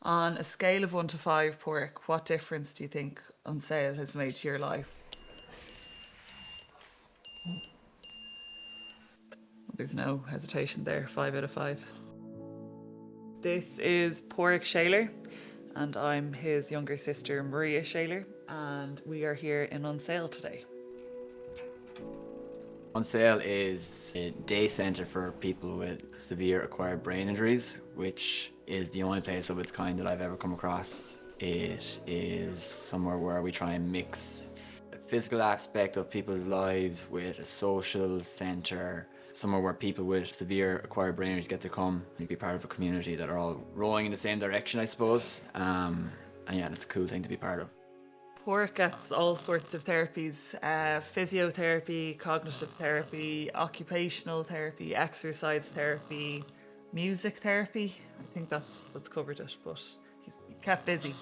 On a scale of 1 to 5, Pádraig, what difference do you think An Saol has made to your life? There's no hesitation there, 5 out of 5. This is Pádraig Schaler, and I'm his younger sister, Maria Schaler, and we are here in An Saol today. An Saol is a day centre for people with severe acquired brain injuries, which is the only place of its kind that I've ever come across. It is somewhere where we try and mix the physical aspect of people's lives with a social centre, somewhere where people with severe acquired brain injuries get to come and be part of a community that are all rowing in the same direction, I suppose. And yeah, it's a cool thing to be part of. Pádraig gets all sorts of therapies, physiotherapy, cognitive therapy, occupational therapy, exercise therapy, music therapy. I think that's covered it, but he's kept busy.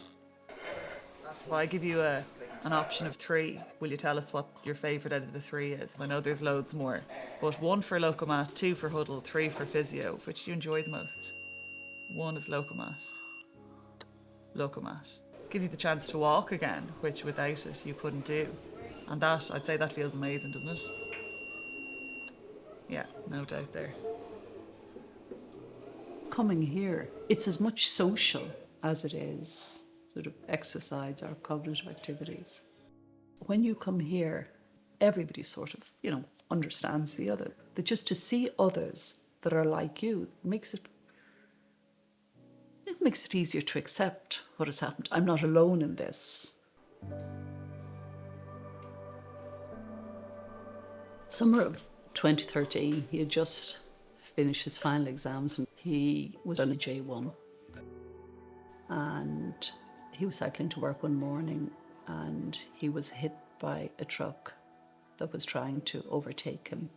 Well, I give you an option of 3. Will you tell us what your favourite out of the 3 is? I know there's loads more, but 1 for Locomat, 2 for Huddle, 3 for Physio. Which do you enjoy the most? 1 is Locomat. Locomat. Gives you the chance to walk again, which without it you couldn't do. And that, I'd say that feels amazing, doesn't it? Yeah, no doubt there. Coming here, it's as much social as it is sort of exercise or cognitive activities. When you come here, everybody sort of, understands the other. That just to see others that are like you makes it easier to accept what has happened. I'm not alone in this. Summer of 2013, he had just finished his final exams and he was on a J1. And he was cycling to work one morning and he was hit by a truck that was trying to overtake him.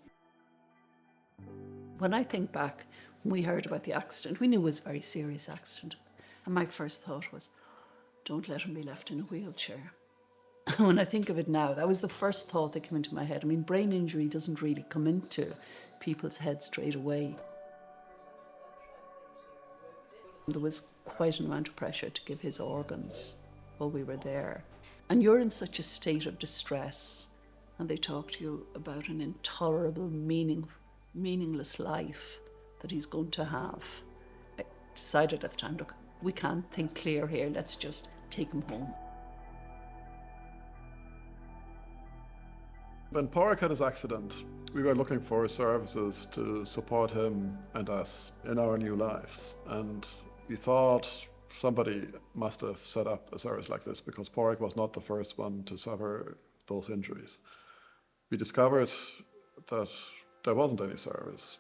When I think back, when we heard about the accident, we knew it was a very serious accident. And my first thought was, don't let him be left in a wheelchair. When I think of it now, that was the first thought that came into my head. I mean, brain injury doesn't really come into people's heads straight away. There was quite an amount of pressure to give his organs while we were there. And you're in such a state of distress, and they talk to you about an intolerable, meaningless life that he's going to have. I decided at the time, look, we can't think clear here, let's just take him home. When Pádraig had his accident, we were looking for services to support him and us in our new lives. And we thought somebody must have set up a service like this because Pádraig was not the first one to suffer those injuries. We discovered that there wasn't any service.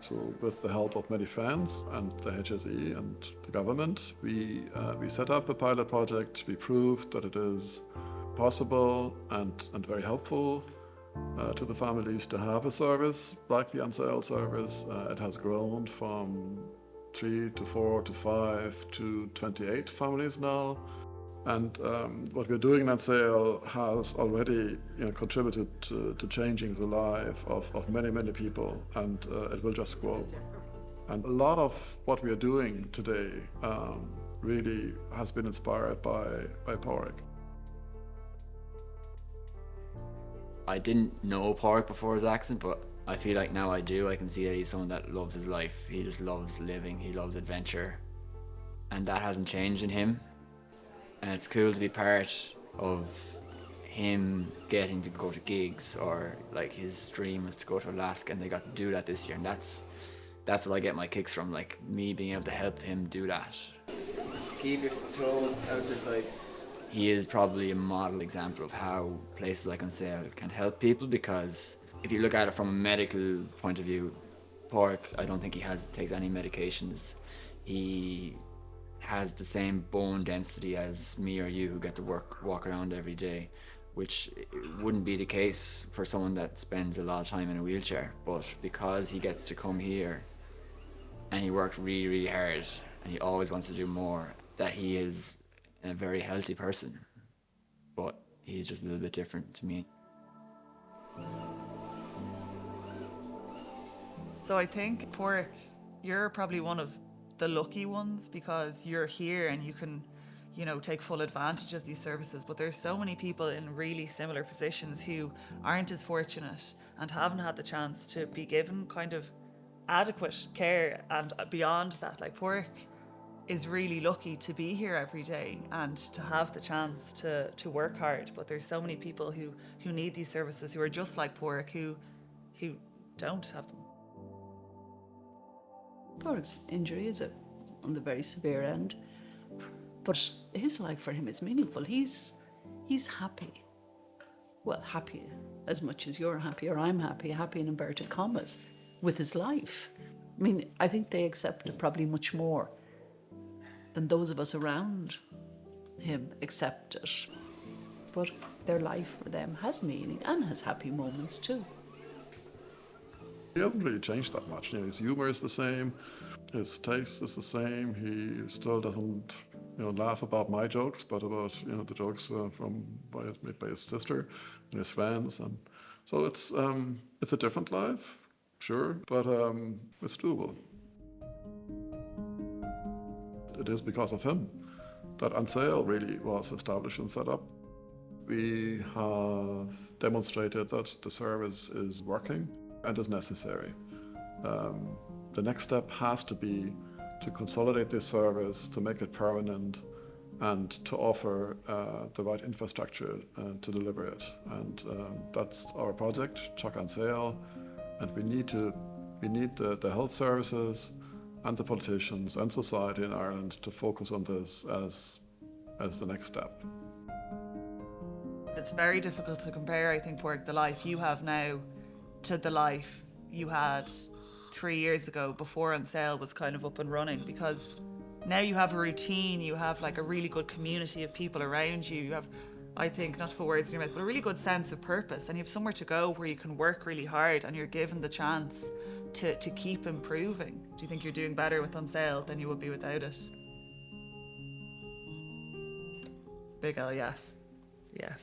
So with the help of many friends and the HSE and the government, we set up a pilot project. We proved that it is possible and very helpful to the families to have a service like the An Saol service. It has grown from 3 to 4 to 5 to 28 families now. And what we're doing in An Saol has already contributed to changing the life of many, many people, and it will just grow. And a lot of what we are doing today really has been inspired by Pádraig. I didn't know Pádraig before his accident, but I feel like now I do. I can see that he's someone that loves his life. He just loves living, he loves adventure, and that hasn't changed in him. And it's cool to be part of him getting to go to gigs, or like his dream was to go to Alaska and they got to do that this year, and that's what I get my kicks from, like me being able to help him do that. Keep your toes out the sides. He is probably a model example of how places like An Saol can help people, because if you look at it from a medical point of view, Pádraig, I don't think he takes any medications. He has the same bone density as me or you who get to walk around every day, which wouldn't be the case for someone that spends a lot of time in a wheelchair. But because he gets to come here and he worked really, really hard and he always wants to do more, that he is a very healthy person. But he's just a little bit different to me. So I think Pádraig you're probably one of the lucky ones because you're here and you can, you know, take full advantage of these services. But there's so many people in really similar positions who aren't as fortunate and haven't had the chance to be given kind of adequate care and beyond that. Like Pádraig is really lucky to be here every day and to have the chance to work hard. But there's so many people who need these services who are just like Pádraig who don't have them. Pádraig's injury is on the very severe end, but his life for him is meaningful. He's happy. Well, happy as much as you're happy or I'm happy in inverted commas, with his life. I mean, I think they accept it probably much more than those of us around him accept it. But their life for them has meaning and has happy moments too. He hasn't really changed that much. You know, his humour is the same, his taste is the same. He still doesn't, you know, laugh about my jokes, but about, you know, the jokes made by his sister and his friends, and so it's a different life, sure, but it's doable. It is because of him that An Saol really was established and set up. We have demonstrated that the service is working and is necessary. The next step has to be to consolidate this service, to make it permanent, and to offer the right infrastructure to deliver it. And that's our project, Chuck An Saol. And we need the health services and the politicians and society in Ireland to focus on this as the next step. It's very difficult to compare, I think, Pádraig, the life you have now to the life you had 3 years ago before An Saol was kind of up and running, because now you have a routine, you have like a really good community of people around you, you have, I think, not to put words in your mouth, but a really good sense of purpose, and you have somewhere to go where you can work really hard and you're given the chance to keep improving. Do you think you're doing better with An Saol than you would be without it? Big L, yes. Yes.